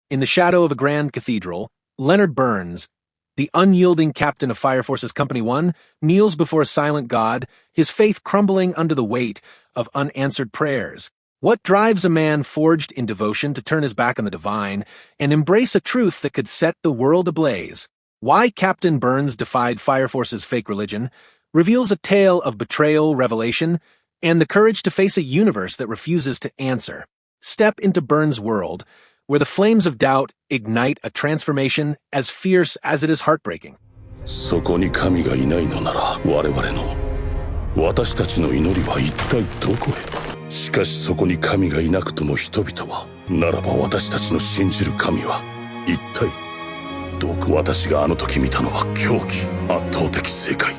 In the shadow of a grand cathedral, Leonard Burns, the unyielding captain of Fire Forces Company 1, kneels before a silent God, his faith crumbling under the weight of unanswered prayers. What drives a man forged in devotion to turn his back on the divine and embrace a truth that could set the world ablaze? Why Captain Burns defied Fire Force's fake religion reveals a tale of betrayal, revelation, and the courage to face a universe that refuses to answer. Step into Burns' world, where the flames of doubt ignite a transformation as fierce as it is heartbreaking. そこに神がいないのなら我々の私たちの祈りは一体どこへしかしそこに神がいなくとも人々はならば私たちの信じる神は一体どこ私があの時見たのは狂気圧倒的正解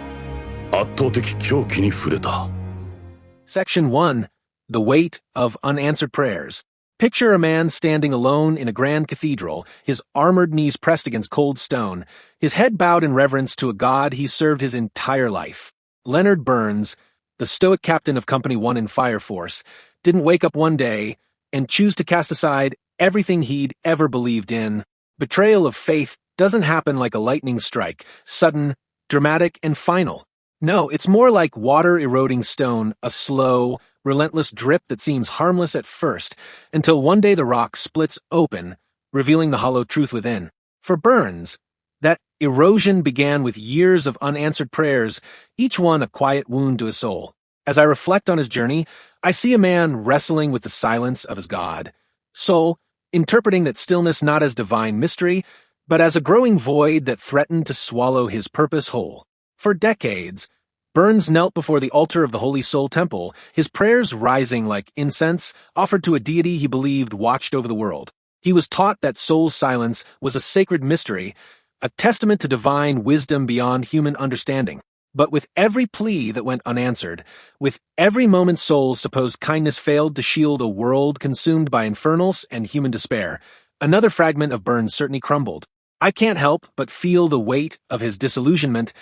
圧倒的狂気に触れた Section 1. The Weight of Unanswered Prayers. Picture a man standing alone in a grand cathedral, his armored knees pressed against cold stone, his head bowed in reverence to a God he served his entire life. Leonard Burns, the stoic captain of Company 1 in Fire Force, didn't wake up one day and choose to cast aside everything he'd ever believed in. Betrayal of faith doesn't happen like a lightning strike, sudden, dramatic, and final. No, it's more like water eroding stone, a slow, relentless drip that seems harmless at first, until one day the rock splits open, revealing the hollow truth within. For Burns, that erosion began with years of unanswered prayers, each one a quiet wound to his soul. As I reflect on his journey, I see a man wrestling with the silence of his God. Soul, interpreting that stillness not as divine mystery, but as a growing void that threatened to swallow his purpose whole. For decades, Burns knelt before the altar of the Holy Soul Temple, his prayers rising like incense offered to a deity he believed watched over the world. He was taught that soul's silence was a sacred mystery, a testament to divine wisdom beyond human understanding. But with every plea that went unanswered, with every moment soul's supposed kindness failed to shield a world consumed by infernals and human despair, another fragment of Burns certainly crumbled. I can't help but feel the weight of his disillusionment,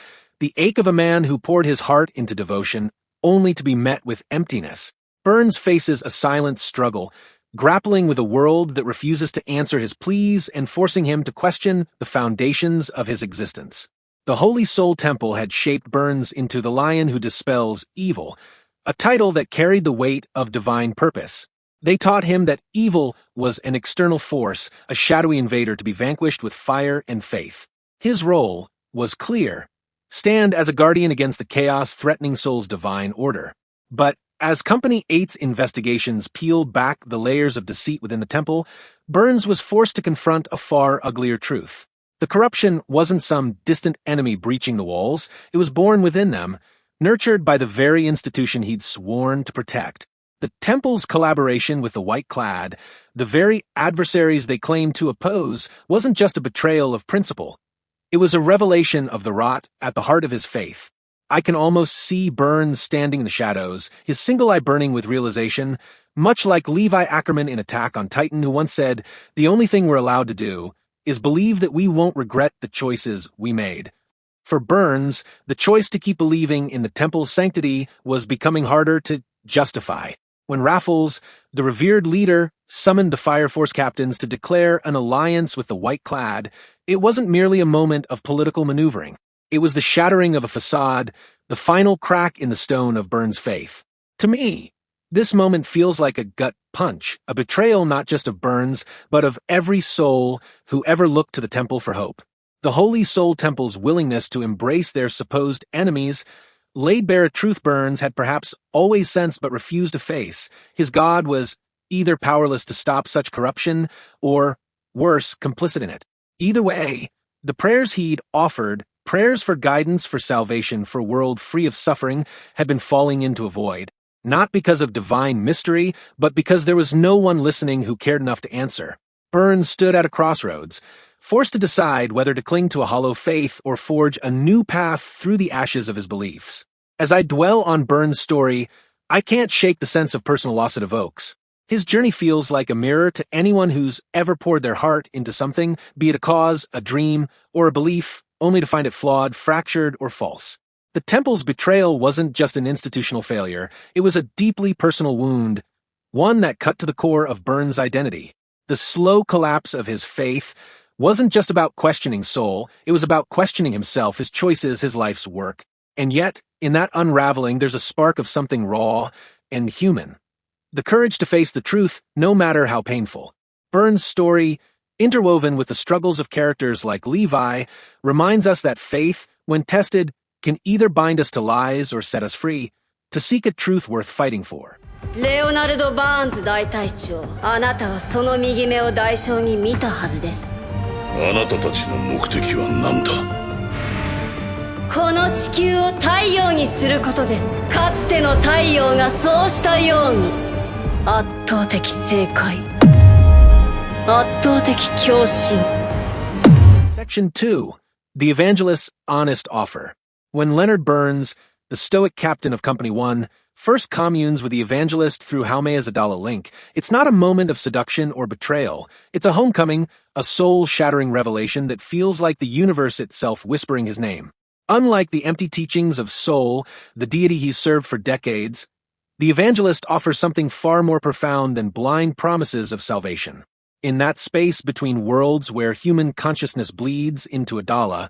the ache of a man who poured his heart into devotion, only to be met with emptiness. Burns faces a silent struggle, grappling with a world that refuses to answer his pleas and forcing him to question the foundations of his existence. The Holy Soul Temple had shaped Burns into the lion who dispels evil, a title that carried the weight of divine purpose. They taught him that evil was an external force, a shadowy invader to be vanquished with fire and faith. His role was clear. Stand as a guardian against the chaos threatening soul's divine order. But as Company 8's investigations peeled back the layers of deceit within the temple, Burns was forced to confront a far uglier truth. The corruption wasn't some distant enemy breaching the walls, it was born within them, nurtured by the very institution he'd sworn to protect. The temple's collaboration with the White Clad, the very adversaries they claimed to oppose, wasn't just a betrayal of principle. It was a revelation of the rot at the heart of his faith. I can almost see Burns standing in the shadows, his single eye burning with realization, much like Levi Ackerman in Attack on Titan, who once said, "The only thing we're allowed to do is believe that we won't regret the choices we made." For Burns, the choice to keep believing in the temple's sanctity was becoming harder to justify. When Raffles, the revered leader, summoned the Fire Force captains to declare an alliance with the White Clad, it wasn't merely a moment of political maneuvering. It was the shattering of a facade, the final crack in the stone of Burns' faith. To me, this moment feels like a gut punch, a betrayal not just of Burns, but of every soul who ever looked to the temple for hope. The Holy Soul Temple's willingness to embrace their supposed enemies laid bare a truth Burns had perhaps always sensed but refused to face. His God was either powerless to stop such corruption, or, worse, complicit in it. Either way, the prayers he'd offered, prayers for guidance, for salvation, for a world free of suffering, had been falling into a void. Not because of divine mystery, but because there was no one listening who cared enough to answer. Burns stood at a crossroads, forced to decide whether to cling to a hollow faith or forge a new path through the ashes of his beliefs. As I dwell on Burns' story, I can't shake the sense of personal loss it evokes. His journey feels like a mirror to anyone who's ever poured their heart into something, be it a cause, a dream, or a belief, only to find it flawed, fractured, or false. The temple's betrayal wasn't just an institutional failure, it was a deeply personal wound, one that cut to the core of Burns' identity. The slow collapse of his faith wasn't just about questioning Soul, it was about questioning himself, his choices, his life's work. And yet, in that unraveling, there's a spark of something raw and human. The courage to face the truth, no matter how painful. Burns' story, interwoven with the struggles of characters like Levi, reminds us that faith, when tested, can either bind us to lies or set us free, to seek a truth worth fighting for. Leonard Burns 大隊長、あなたはその右目を代償に見たはずです。あなたたちの目的は何だ？この地球を太陽にすることです。かつての太陽がそうしたように。圧倒的正解。圧倒的狂信。Section 2. The Evangelist's Honest Offer. When Leonard Burns, the stoic captain of Company 1, first communes with the Evangelist through Jaume's Adala link, it's not a moment of seduction or betrayal. It's a homecoming, a soul-shattering revelation that feels like the universe itself whispering his name. Unlike the empty teachings of Soul, the deity he's served for decades, the Evangelist offers something far more profound than blind promises of salvation. In that space between worlds where human consciousness bleeds into Adala,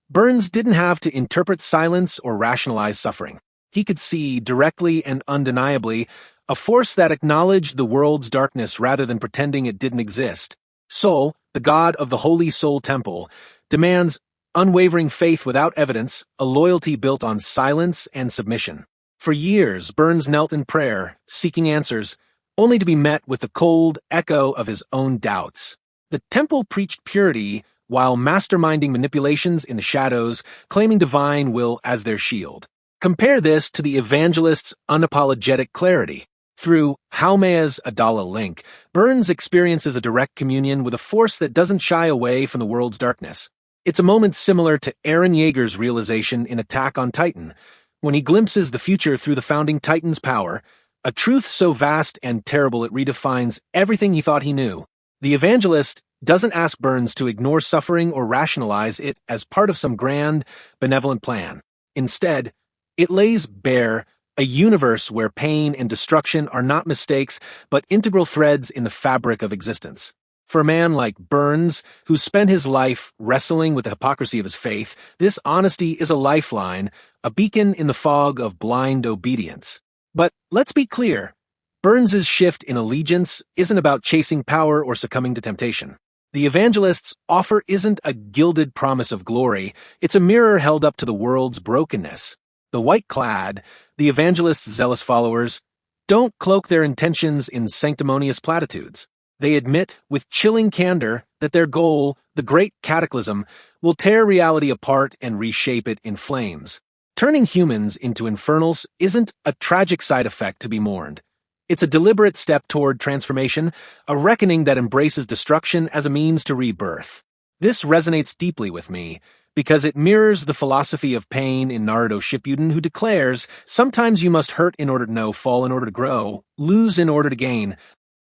Burns didn't have to interpret silence or rationalize suffering. He could see, directly and undeniably, a force that acknowledged the world's darkness rather than pretending it didn't exist. Soul, the god of the Holy Soul Temple, demands unwavering faith without evidence, a loyalty built on silence and submission. For years, Burns knelt in prayer, seeking answers, only to be met with the cold echo of his own doubts. The temple preached purity while masterminding manipulations in the shadows, claiming divine will as their shield. Compare this to the Evangelist's unapologetic clarity. Through Jaume's Adala link, Burns experiences a direct communion with a force that doesn't shy away from the world's darkness. It's a moment similar to Eren Yeager's realization in Attack on Titan, when he glimpses the future through the founding Titan's power, a truth so vast and terrible it redefines everything he thought he knew. The Evangelist doesn't ask Burns to ignore suffering or rationalize it as part of some grand, benevolent plan. Instead, it lays bare a universe where pain and destruction are not mistakes, but integral threads in the fabric of existence. For a man like Burns, who spent his life wrestling with the hypocrisy of his faith, this honesty is a lifeline, a beacon in the fog of blind obedience. But let's be clear, Burns's shift in allegiance isn't about chasing power or succumbing to temptation. The Evangelist's offer isn't a gilded promise of glory, it's a mirror held up to the world's brokenness. The White Clad, the Evangelist's zealous followers, don't cloak their intentions in sanctimonious platitudes. They admit with chilling candor that their goal, the great cataclysm, will tear reality apart and reshape it in flames. Turning humans into infernals isn't a tragic side effect to be mourned. It's a deliberate step toward transformation, a reckoning that embraces destruction as a means to rebirth. This resonates deeply with me, because it mirrors the philosophy of Pain in Naruto Shippuden, who declares, sometimes you must hurt in order to know, fall in order to grow, lose in order to gain.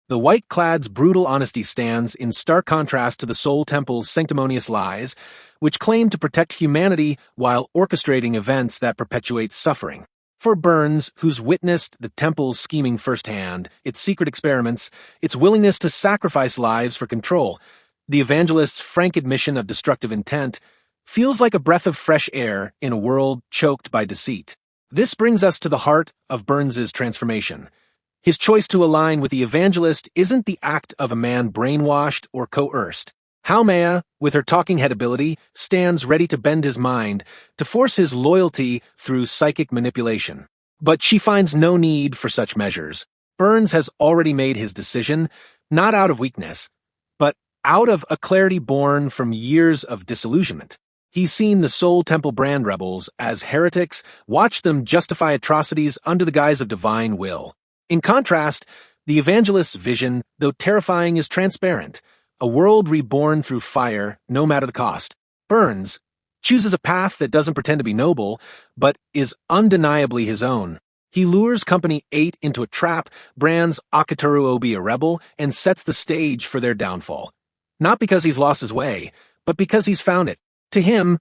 The White Clad's brutal honesty stands in stark contrast to the Soul Temple's sanctimonious lies, which claim to protect humanity while orchestrating events that perpetuate suffering. For Burns, who's witnessed the Temple's scheming firsthand, its secret experiments, its willingness to sacrifice lives for control, the Evangelist's frank admission of destructive intent feels like a breath of fresh air in a world choked by deceit. This brings us to the heart of Burns's transformation. His choice to align with the Evangelist isn't the act of a man brainwashed or coerced. Jaume, with her talking head ability, stands ready to bend his mind, to force his loyalty through psychic manipulation. But she finds no need for such measures. Burns has already made his decision, not out of weakness, but out of a clarity born from years of disillusionment. He's seen the Soul Temple brand rebels as heretics, watched them justify atrocities under the guise of divine will. In contrast, the Evangelist's vision, though terrifying, is transparent. A world reborn through fire, no matter the cost. Burns chooses a path that doesn't pretend to be noble, but is undeniably his own. He lures Company 8 into a trap, brands Akatoru Obi a rebel, and sets the stage for their downfall. Not because he's lost his way, but because he's found it. To him,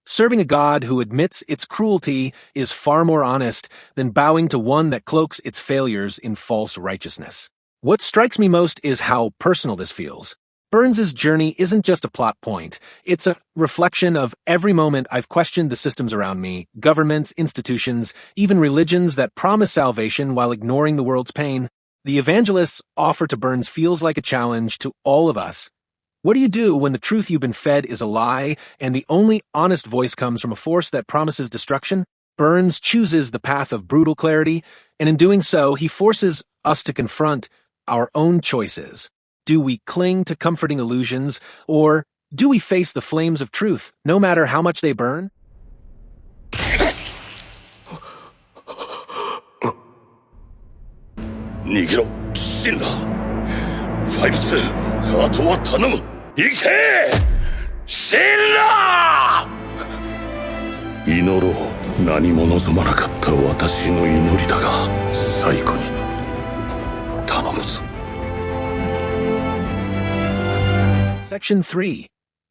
serving a god who admits its cruelty is far more honest than bowing to one that cloaks its failures in false righteousness. What strikes me most is how personal this feels. Burns's journey isn't just a plot point. It's a reflection of every moment I've questioned the systems around me, governments, institutions, even religions that promise salvation while ignoring the world's pain. The Evangelist's offer to Burns feels like a challenge to all of us. What do you do when the truth you've been fed is a lie and the only honest voice comes from a force that promises destruction? Burns chooses the path of brutal clarity, and in doing so, he forces us to confront our own choices. Do we cling to comforting illusions, or do we face the flames of truth, no matter how much they burn? 逃げろ、シンラ。5-2、あとは頼む。行け、シンラ。祈ろう。何も望まなかった私の祈りだが、最後に頼むぞ。Section 3.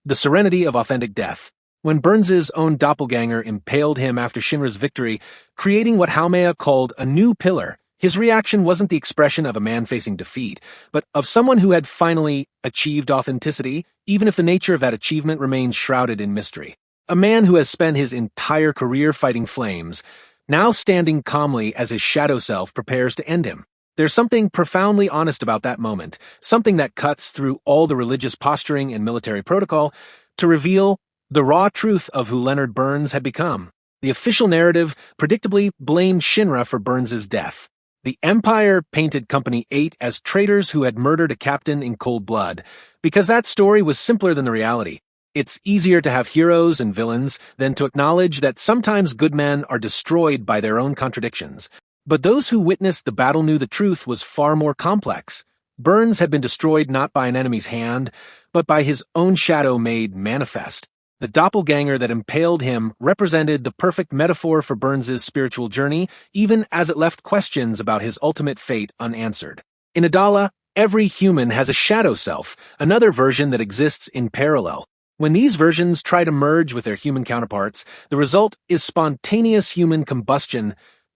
The Serenity of Authentic Death. When Burns's own doppelganger impaled him after Shinra's victory, creating what Haumea called a new pillar, his reaction wasn't the expression of a man facing defeat, but of someone who had finally achieved authenticity, even if the nature of that achievement remains shrouded in mystery. A man who has spent his entire career fighting flames, now standing calmly as his shadow self prepares to end him. There's something profoundly honest about that moment, something that cuts through all the religious posturing and military protocol to reveal the raw truth of who Leonard Burns had become. The official narrative predictably blamed Shinra for Burns's death. The Empire painted Company 8 as traitors who had murdered a captain in cold blood, because that story was simpler than the reality. It's easier to have heroes and villains than to acknowledge that sometimes good men are destroyed by their own contradictions. But those who witnessed the battle knew the truth was far more complex. Burns had been destroyed not by an enemy's hand, but by his own shadow made manifest. The doppelganger that impaled him represented the perfect metaphor for Burns's spiritual journey, even as it left questions about his ultimate fate unanswered. In Adala, every human has a shadow self, another version that exists in parallel. When these versions try to merge with their human counterparts, the result is spontaneous human combustion,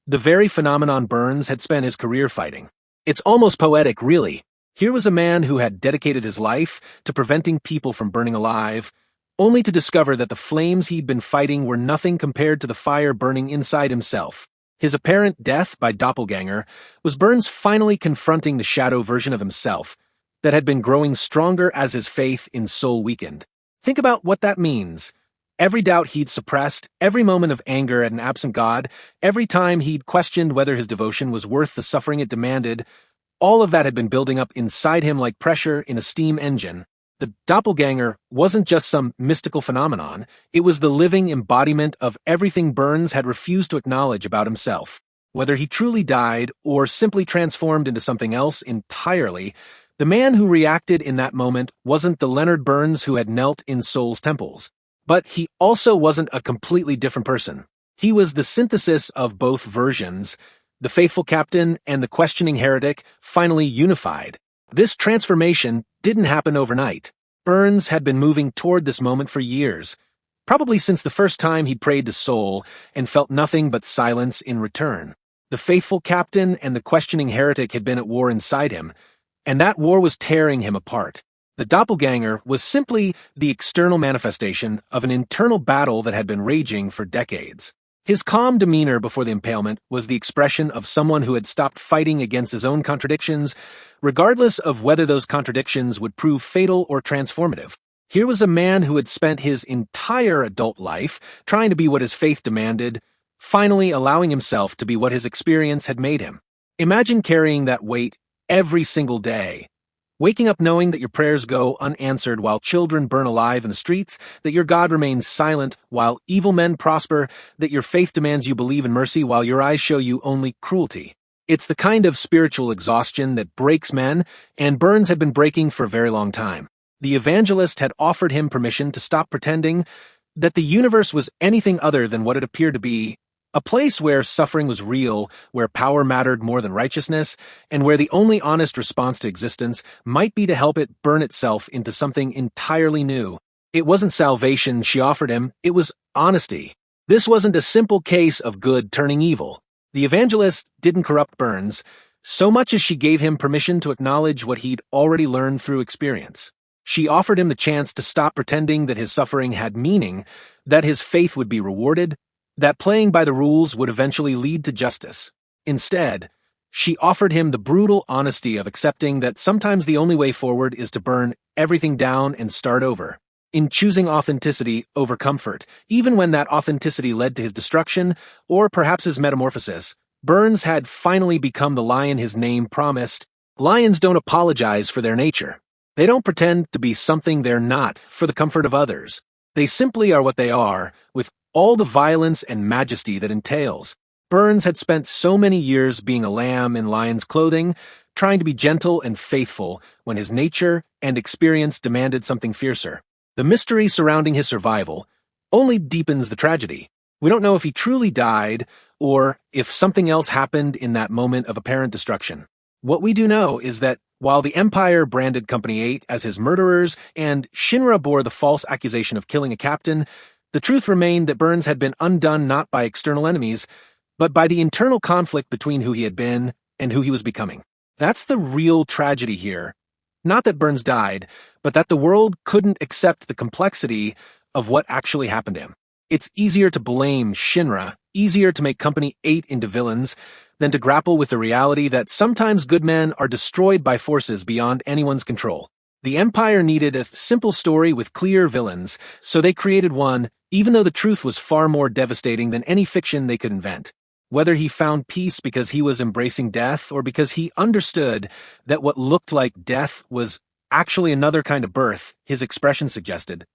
the very phenomenon Burns had spent his career fighting. It's almost poetic, really. Here was a man who had dedicated his life to preventing people from burning alive, only to discover that the flames he'd been fighting were nothing compared to the fire burning inside himself. His apparent death by doppelganger was Burns finally confronting the shadow version of himself that had been growing stronger as his faith in soul weakened. Think about what that means. Every doubt he'd suppressed, every moment of anger at an absent God, every time he'd questioned whether his devotion was worth the suffering it demanded, all of that had been building up inside him like pressure in a steam engine. The doppelganger wasn't just some mystical phenomenon, it was the living embodiment of everything Burns had refused to acknowledge about himself. Whether he truly died or simply transformed into something else entirely, the man who reacted in that moment wasn't the Leonard Burns who had knelt in Soul's temples. But he also wasn't a completely different person. He was the synthesis of both versions, the faithful captain and the questioning heretic finally unified. This transformation didn't happen overnight. Burns had been moving toward this moment for years, probably since the first time he'd prayed to Soul and felt nothing but silence in return. The faithful captain and the questioning heretic had been at war inside him, and that war was tearing him apart. The doppelganger was simply the external manifestation of an internal battle that had been raging for decades. His calm demeanor before the impalement was the expression of someone who had stopped fighting against his own contradictions, regardless of whether those contradictions would prove fatal or transformative. Here was a man who had spent his entire adult life trying to be what his faith demanded, finally allowing himself to be what his experience had made him. Imagine carrying that weight every single day. Waking up knowing that your prayers go unanswered while children burn alive in the streets, that your God remains silent while evil men prosper, that your faith demands you believe in mercy while your eyes show you only cruelty. It's the kind of spiritual exhaustion that breaks men, and Burns had been breaking for a very long time. The Evangelist had offered him permission to stop pretending that the universe was anything other than what it appeared to be, a place where suffering was real, where power mattered more than righteousness, and where the only honest response to existence might be to help it burn itself into something entirely new. It wasn't salvation she offered him, it was honesty. This wasn't a simple case of good turning evil. The Evangelist didn't corrupt Burns, so much as she gave him permission to acknowledge what he'd already learned through experience. She offered him the chance to stop pretending that his suffering had meaning, that his faith would be rewarded, that playing by the rules would eventually lead to justice. Instead, she offered him the brutal honesty of accepting that sometimes the only way forward is to burn everything down and start over. In choosing authenticity over comfort, even when that authenticity led to his destruction, or perhaps his metamorphosis, Burns had finally become the lion his name promised. Lions don't apologize for their nature. They don't pretend to be something they're not for the comfort of others. They simply are what they are, with all the violence and majesty that entails. Burns had spent so many years being a lamb in lion's clothing, trying to be gentle and faithful when his nature and experience demanded something fiercer. The mystery surrounding his survival only deepens the tragedy. We don't know if he truly died, or if something else happened in that moment of apparent destruction. What we do know is that while the Empire branded Company 8 as his murderers, and Shinra bore the false accusation of killing a captain, the truth remained that Burns had been undone not by external enemies, but by the internal conflict between who he had been and who he was becoming. That's the real tragedy here. Not that Burns died, but that the world couldn't accept the complexity of what actually happened to him. It's easier to blame Shinra, easier to make Company 8 into villains, than to grapple with the reality that sometimes good men are destroyed by forces beyond anyone's control. The Empire needed a simple story with clear villains, so they created one, even though the truth was far more devastating than any fiction they could invent. Whether he found peace because he was embracing death, or because he understood that what looked like death was actually another kind of birth, his expression suggested.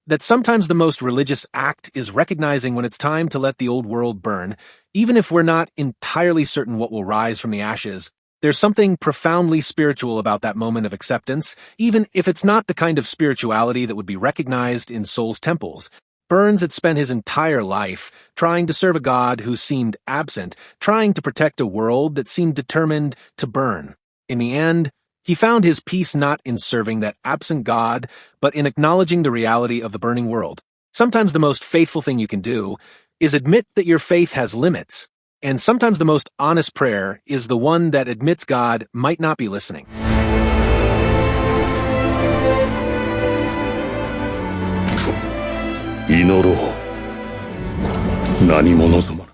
That sometimes the most religious act is recognizing when it's time to let the old world burn, even if we're not entirely certain what will rise from the ashes. There's something profoundly spiritual about that moment of acceptance, even if it's not the kind of spirituality that would be recognized in Soul's temples. Burns had spent his entire life trying to serve a god who seemed absent, trying to protect a world that seemed determined to burn. In the end, he found his peace not in serving that absent god, but in acknowledging the reality of the burning world. Sometimes the most faithful thing you can do is admit that your faith has limits, and sometimes the most honest prayer is the one that admits God might not be listening. 祈ろう。何者ぞま。